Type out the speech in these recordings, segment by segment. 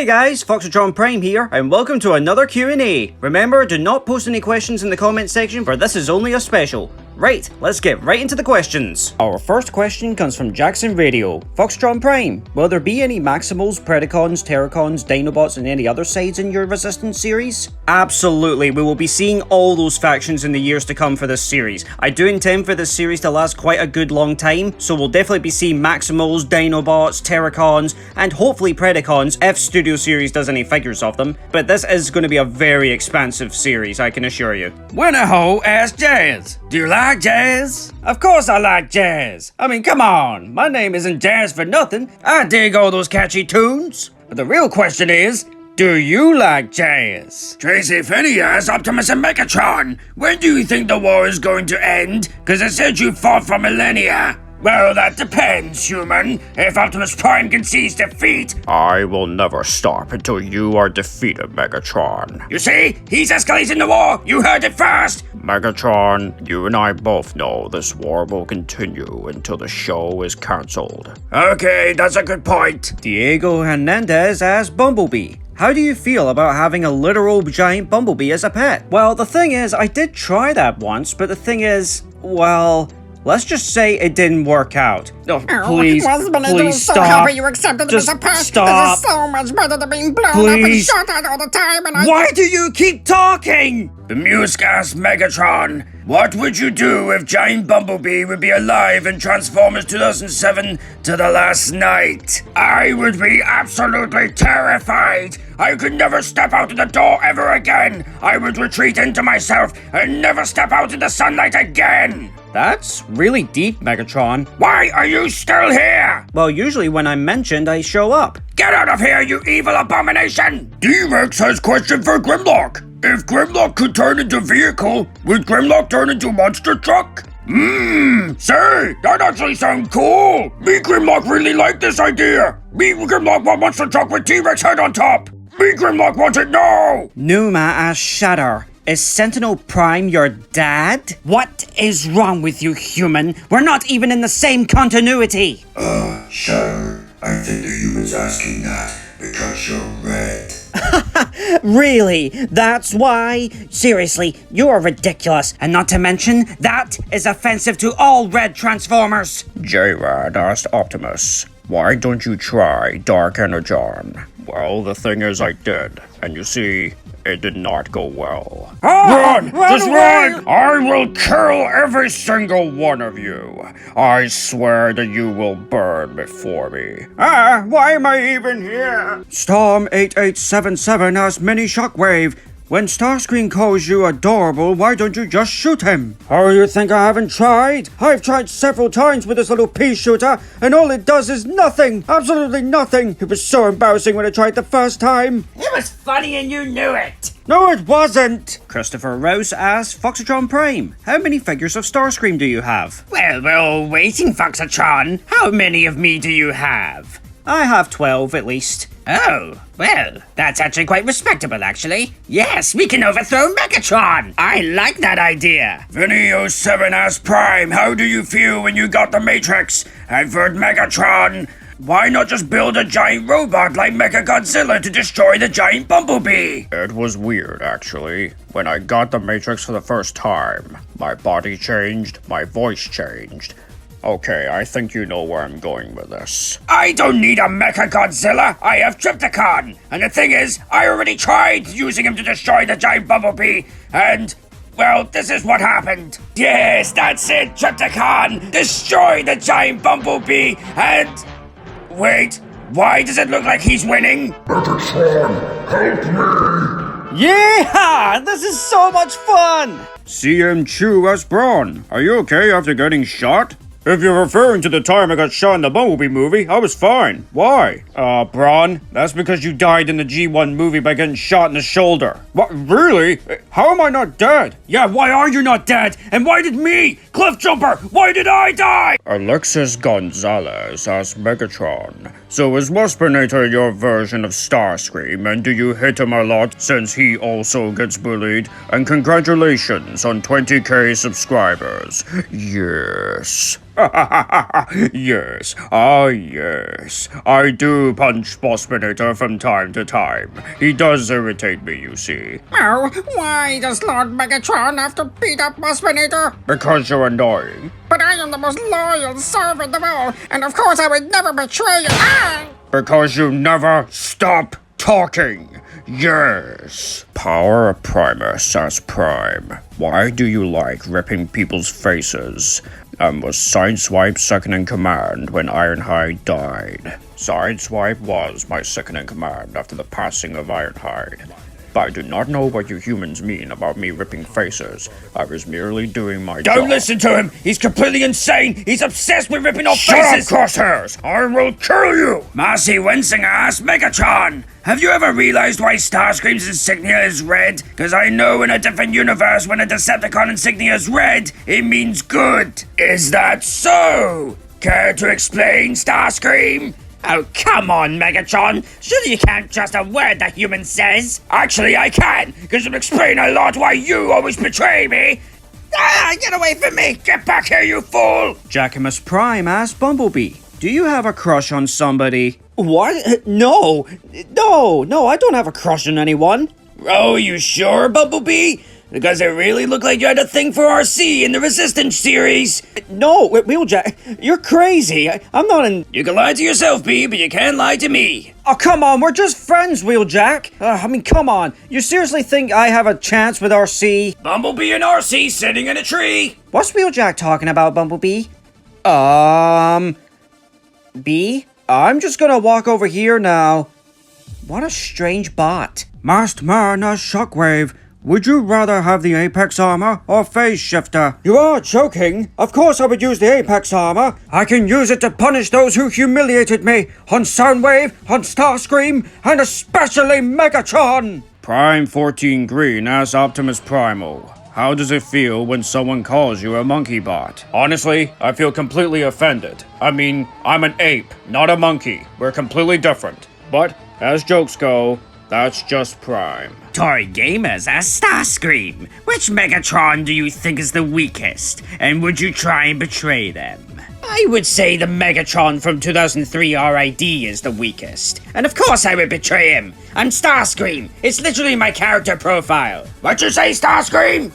Hey guys, Foxatron Prime here, and welcome to another Q&A. Remember, do not post any questions in the comment section, for this is only a special. Right, let's get right into the questions. Our first question comes from Jackson Radio. Foxatron Prime, will there be any Maximals, Predacons, Terracons, Dinobots, and any other sides in your Resistance series? Absolutely, we will be seeing all those factions in the years to come for this series. I do intend for this series to last quite a good long time, so we'll definitely be seeing Maximals, Dinobots, Terracons, and hopefully Predacons if Studio Series does any figures of them. But this is going to be a very expansive series, I can assure you. Winnaho asked Jazz, do you like jazz? Of course I like jazz. I mean, come on, my name isn't Jazz for nothing. I dig all those catchy tunes. But the real question is, do you like jazz? Tracy Finney asked Optimus and Megatron, when do you think the war is going to end? Cause it said you fought for millennia. Well, that depends, human. If Optimus Prime concedes defeat, I will never stop until you are defeated, Megatron. you see, he's escalating the war. You heard it first. Megatron, you and I both know this war will continue until the show is cancelled. Okay, that's a good point. Diego Hernandez asked Bumblebee. How do you feel about having a literal giant bumblebee as a pet? Well, the thing is, I did try that once, but the thing is, well, let's just say it didn't work out. Oh, please So stop. happy you accepted Just him as a pet. stop. This is so much better than being blown up and Please. shot at all the time. And Why do you keep talking? The Muse asked Megatron, what would you do if Giant Bumblebee would be alive in Transformers 2007 to the last night? I would be absolutely terrified. I could never step out of the door ever again. I would retreat into myself and never step out in the sunlight again. That's really deep, Megatron. Why are you still here? Well, usually when I'm mentioned, I show up. Get out of here, you evil abomination! D-Rex has question for Grimlock. If Grimlock could turn into vehicle, would Grimlock turn into monster truck? Say, that actually sounds cool! Me Grimlock really like this idea! Me Grimlock want monster truck with T-Rex head on top! Me Grimlock wants it now! Numa asked Shatter. Is Sentinel Prime your dad? What is wrong with you, human? We're not even in the same continuity! Sure. I think the human's asking that because you're red. Really? That's why? Seriously, you're ridiculous. And not to mention, that is offensive to all red Transformers. J-Rad asked Optimus, why don't you try Dark Energon? Well, the thing is I did, and you see, it did not go well. Run! Just run! I will kill every single one of you. I swear that you will burn before me. Why am I even here? Storm 8877 asked Mini Shockwave. When Starscream calls you adorable, why don't you just shoot him? Oh, you think I haven't tried? I've tried several times with this little pea shooter, and all it does is nothing. Absolutely nothing. It was so embarrassing when I tried the first time. It was funny and you knew it! No, it wasn't. Christopher Rouse asked Foxatron Prime, how many figures of Starscream do you have? Well, we're all waiting, Foxatron. How many of me do you have? I have 12 at least. Oh, well, that's actually quite respectable, actually. Yes, we can overthrow Megatron! I like that idea! Vinny07 asked Prime, how do you feel when you got the Matrix? And for Megatron, why not just build a giant robot like Mechagodzilla to destroy the giant Bumblebee? It was weird, actually. When I got the Matrix for the first time, my body changed, my voice changed. Okay, I think you know where I'm going with this. I don't need a Mechagodzilla, I have Trypticon! And the thing is, I already tried using him to destroy the giant Bumblebee, and, well, this is what happened. Yes, that's it, Trypticon! Destroy the giant Bumblebee, and... Wait, why does it look like he's winning? Megatron, help me! Yeah! This is so much fun! CM Chu as Braun. Are you okay after getting shot? If you're referring to the time I got shot in the Bumblebee movie, I was fine. Why? Braun, that's because you died in the G1 movie by getting shot in the shoulder. What? Really? How am I not dead? Yeah, why are you not dead? And why did me, Cliffjumper, why did I die? Alexis Gonzalez asked Megatron, so is Waspinator your version of Starscream, and do you hit him a lot since he also gets bullied? And congratulations on 20k subscribers. Yes. Yes, ah yes. I do punch Bospinator from time to time. He does irritate me, you see. Oh, why does Lord Megatron have to beat up Bospinator? Because you're annoying. But I am the most loyal servant of all, and of course I would never betray you. Ah! Because you never stop talking. Yes. Power of Primus as Prime. Why do you like ripping people's faces? Was Sideswipe second in command when Ironhide died? Sideswipe was my second in command after the passing of Ironhide. But I do not know what you humans mean about me ripping faces. I was merely doing my job. Don't listen to him! He's completely insane! He's obsessed with ripping off Shut faces! up, Crosshairs! I will kill you! Marcy Winsinger asked Megatron, have you ever realized why Starscream's insignia is red? Because I know in a different universe when a Decepticon insignia is red, it means good. Is that so? Care to explain, Starscream? Oh, come on, Megatron. Surely you can't trust a word that human says. Actually, I can, because it'll explain a lot why you always betray me. Ah, get away from me! Get back here, you fool! Jackimus Prime asked Bumblebee, do you have a crush on somebody? What? No, I don't have a crush on anyone. Oh, you sure, Bumblebee? Because it really looked like you had a thing for RC in the Resistance series. No, Wheeljack, you're crazy. I'm not in... You can lie to yourself, B, but you can't lie to me. Oh, come on, we're just friends, Wheeljack. I mean, come on. You seriously think I have a chance with RC? Bumblebee and RC sitting in a tree. What's Wheeljack talking about, Bumblebee? B? I'm just gonna walk over here now. What a strange bot. Masked Man as Shockwave. Would you rather have the Apex Armor or Phase Shifter? You are joking. Of course I would use the Apex Armor. I can use it to punish those who humiliated me on Soundwave, on Starscream, and especially Megatron. Prime 14 Green as Optimus Primal. How does it feel when someone calls you a monkey bot? Honestly, I feel completely offended. I mean, I'm an ape, not a monkey. We're completely different. But, as jokes go, that's just Prime. Toy Gamers as Starscream. Which Megatron do you think is the weakest? And would you try and betray them? I would say the Megatron from 2003 RID is the weakest. And of course I would betray him. I'm Starscream. It's literally my character profile. What you say, Starscream?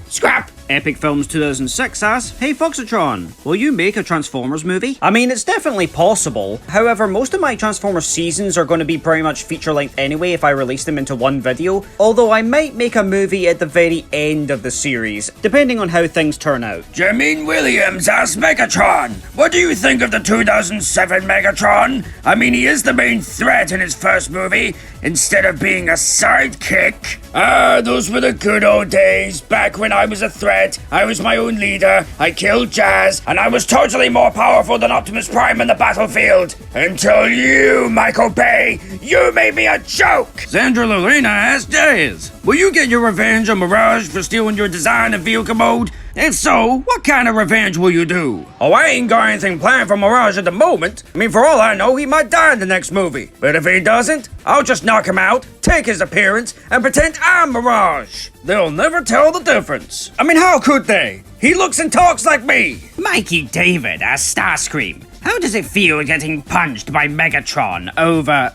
Scrap. Epic Films 2006 asks, hey Foxatron, will you make a Transformers movie? I mean, it's definitely possible. However, most of my Transformers seasons are going to be pretty much feature-length anyway if I release them into one video, although I might make a movie at the very end of the series, depending on how things turn out. Jermaine Williams as Megatron. What do you think of the 2007 Megatron? I mean, he is the main threat in his first movie, instead of being a sidekick. Ah, those were the good old days, back when I was a threat. I was my own leader, I killed Jazz, and I was totally more powerful than Optimus Prime in the battlefield. Until you, Michael Bay, you made me a joke! Sandra Lorena asked Jazz, will you get your revenge on Mirage for stealing your design and vehicle mode? If so, what kind of revenge will you do? Oh, I ain't got anything planned for Mirage at the moment. I mean, for all I know, he might die in the next movie. But if he doesn't, I'll just knock him out, take his appearance, and pretend I'm Mirage. They'll never tell the difference. I mean, how could they? He looks and talks like me. Mikey David as Starscream. How does it feel getting punched by Megatron over,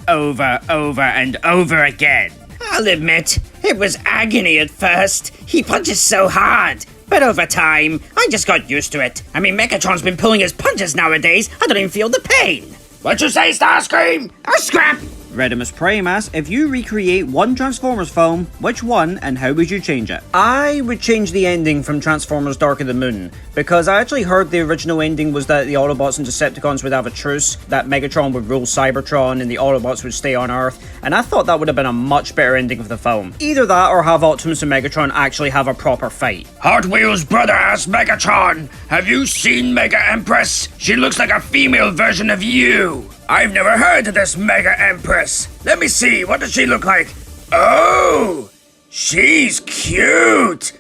and over again? I'll admit, it was agony at first. He punches so hard. But over time, I just got used to it. I mean, Megatron's been pulling his punches nowadays. I don't even feel the pain. What you say, Starscream? A scrap! Redimus Prime asks, if you recreate one Transformers film, which one and how would you change it? I would change the ending from Transformers Dark of the Moon, because I actually heard the original ending was that the Autobots and Decepticons would have a truce, that Megatron would rule Cybertron and the Autobots would stay on Earth, and I thought that would have been a much better ending of the film. Either that or have Optimus and Megatron actually have a proper fight. Hot Wheels brother asked Megatron, have you seen Mega Empress? She looks like a female version of you. I've never heard of this Mega Empress. Let me see, what does she look like? Oh, she's cute.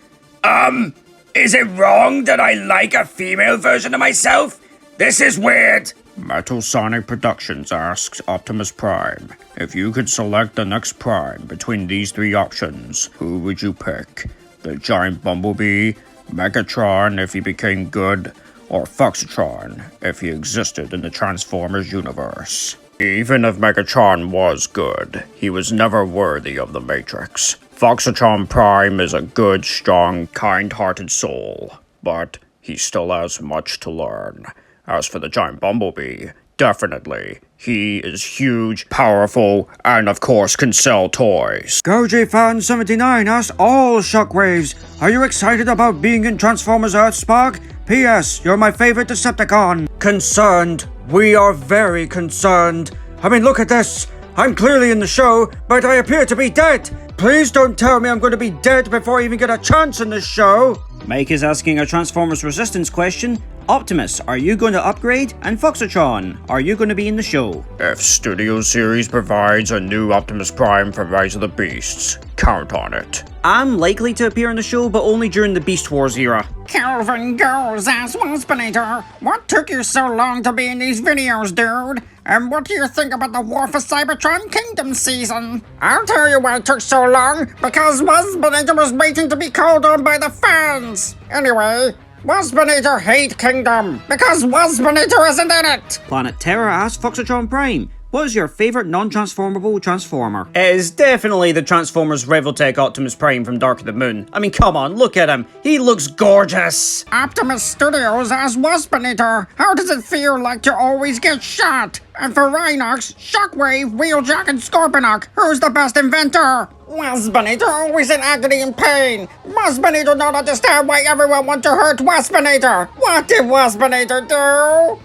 Is it wrong that I like a female version of myself? This is weird. Metal Sonic Productions asks Optimus Prime, if you could select the next Prime between these three options, who would you pick? The giant Bumblebee, Megatron if he became good, or Foxytron, if he existed in the Transformers universe. Even if Megatron was good, he was never worthy of the Matrix. Foxytron Prime is a good, strong, kind-hearted soul, but he still has much to learn. As for the giant Bumblebee, definitely, he is huge, powerful, and of course can sell toys. GoJFan79 asks all Shockwaves, are you excited about being in Transformers Earthspark? P.S. You're my favorite Decepticon. Concerned. We are very concerned. I mean, look at this. I'm clearly in the show, but I appear to be dead. Please don't tell me I'm going to be dead before I even get a chance in this show. Mike is asking a Transformers Resistance question. Optimus, are you going to upgrade? And Foxytron, are you going to be in the show? If Studio Series provides a new Optimus Prime for Rise of the Beasts, count on it. I'm likely to appear in the show, but only during the Beast Wars era. Calvin goes as Waspinator. What took you so long to be in these videos, dude? And what do you think about the War for Cybertron Kingdom season? I'll tell you why it took so long, because Waspinator was waiting to be called on by the fans. Anyway, Waspinator hate Kingdom, because Waspinator isn't in it. Planet Terror asks Foxytron Prime, what is your favourite non-transformable Transformer? It is definitely the Transformers Revoltech Optimus Prime from Dark of the Moon. I mean, come on, look at him. He looks gorgeous. Optimus Studios as Waspinator. How does it feel like to always get shot? And for Rhinox, Shockwave, Wheeljack, and Scorponok, who's the best inventor? Waspinator always in agony and pain. Waspinator don't understand why everyone want to hurt Waspinator. What did Waspinator do?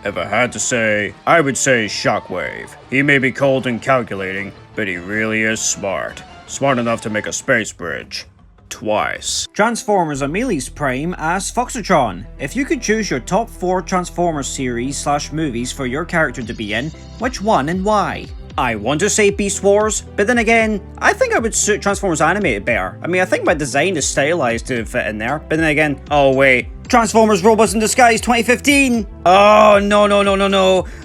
If I had to say, I would say Shockwave. He may be cold and calculating, but he really is smart. Smart enough to make a space bridge. Twice. Transformers Amelius Prime asks Foxytron, if you could choose your top 4 Transformers series/movies for your character to be in, which one and why? I want to say Beast Wars, but then again, I think I would suit Transformers Animated better. I mean, I think my design is stylized to fit in there, but then again, oh wait, Transformers Robots in Disguise 2015! Oh, no.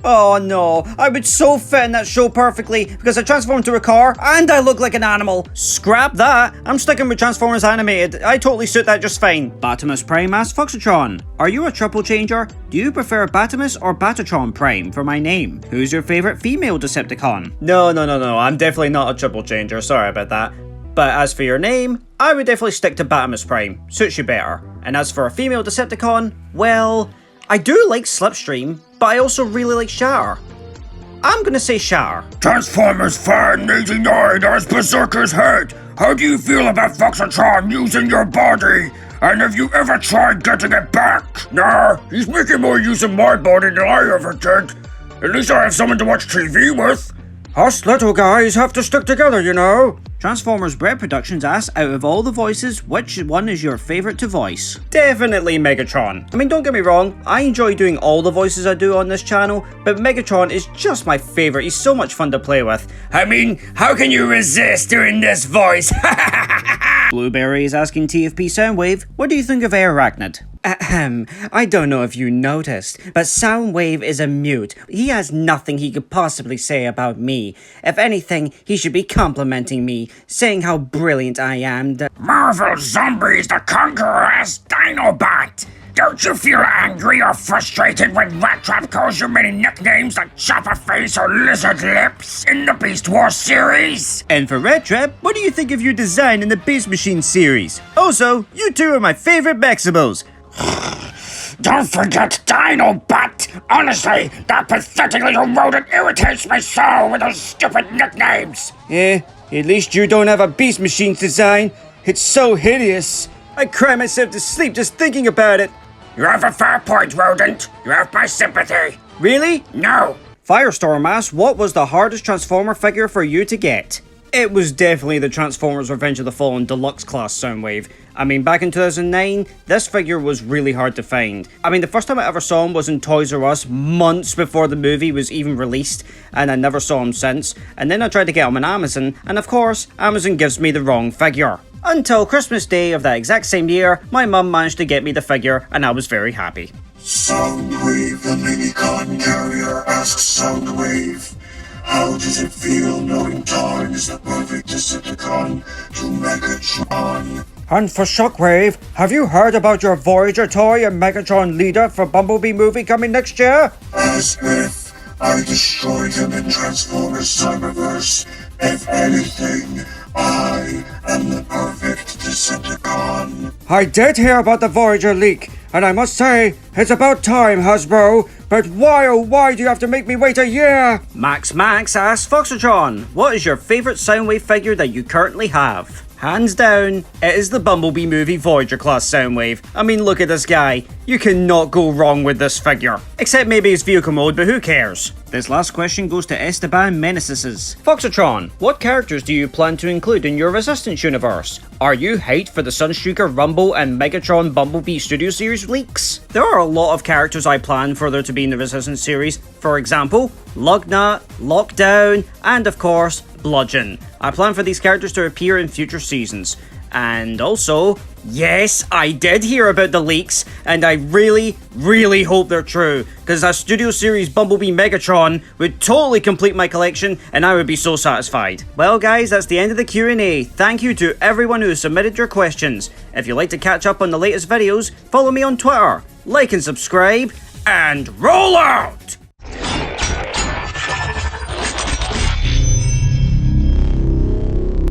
Oh, no. I would so fit in that show perfectly because I transform into a car and I look like an animal. Scrap that. I'm sticking with Transformers Animated. I totally suit that just fine. Batimus Prime asks Foxytron, are you a triple changer? Do you prefer Batimus or Batatron Prime for my name? Who's your favorite female Decepticon? No. I'm definitely not a triple changer. Sorry about that. But as for your name, I would definitely stick to Batimus Prime. Suits you better. And as for a female Decepticon, well, I do like Slipstream, but I also really like Shatter. I'm gonna say Shatter. Transformers Fan 89 as Berserker's head. How do you feel about Foxytron using your body? And have you ever tried getting it back? Nah, he's making more use of my body than I ever did. At least I have someone to watch TV with. Us little guys have to stick together, you know. Transformers Bread Productions asks, out of all the voices, which one is your favourite to voice? Definitely Megatron. I mean, don't get me wrong, I enjoy doing all the voices I do on this channel, but Megatron is just my favourite. He's so much fun to play with. I mean, how can you resist doing this voice? Blueberry is asking TFP Soundwave, what do you think of Arachnid? Ahem, I don't know if you noticed, but Soundwave is a mute. He has nothing he could possibly say about me. If anything, he should be complimenting me, saying how brilliant I am. Marvel Zombies the Conqueror as Dinobot. Don't you feel angry or frustrated when Rat Trap calls you many nicknames like Chopper Face or Lizard Lips in the Beast Wars series? And for Red Trap, what do you think of your design in the Beast Machine series? Also, you two are my favorite Maximals. Don't forget Dinobot! Honestly, that pathetic little rodent irritates me so with those stupid nicknames! At least you don't have a Beast Machine's design. It's so hideous. I cry myself to sleep just thinking about it. You have a fair point, rodent. You have my sympathy. Really? No. Firestorm asks, what was the hardest Transformer figure for you to get? It was definitely the Transformers Revenge of the Fallen Deluxe class Soundwave. I mean, back in 2009, this figure was really hard to find. I mean, the first time I ever saw him was in Toys R Us, months before the movie was even released, and I never saw him since. And then I tried to get him on Amazon, and of course, Amazon gives me the wrong figure. Until Christmas Day of that exact same year, my mum managed to get me the figure, and I was very happy. Soundwave, the Minicon carrier, asks Soundwave, how does it feel knowing Dawn is the perfect Decepticon to Megatron? And for Shockwave, have you heard about your Voyager toy and Megatron leader for Bumblebee movie coming next year? As if I destroyed him in Transformers Cyberverse. If anything, I am the perfect Decepticon. I did hear about the Voyager leak, and I must say, it's about time, Hasbro. But why, oh why do you have to make me wait a year? Max asks Foxatron, what is your favourite Soundwave figure that you currently have? Hands down, it is the Bumblebee movie Voyager class Soundwave. I mean, look at this guy. You cannot go wrong with this figure. Except maybe his vehicle mode, but who cares? This last question goes to Esteban Meneses. Foxatron, what characters do you plan to include in your Resistance universe? Are you hyped for the Sunstreaker, Rumble, and Megatron Bumblebee Studio Series leaks? There are a lot of characters I plan for there to be in the Resistance series. For example, Lugnut, Lockdown, and of course, Bludgeon. I plan for these characters to appear in future seasons. And also, yes, I did hear about the leaks, and I really hope they're true, because a Studio Series Bumblebee Megatron would totally complete my collection, and I would be so satisfied. Well guys, that's the end of the Q&A. Thank you to everyone who submitted your questions. If you'd like to catch up on the latest videos, follow me on Twitter, like and subscribe, and roll out!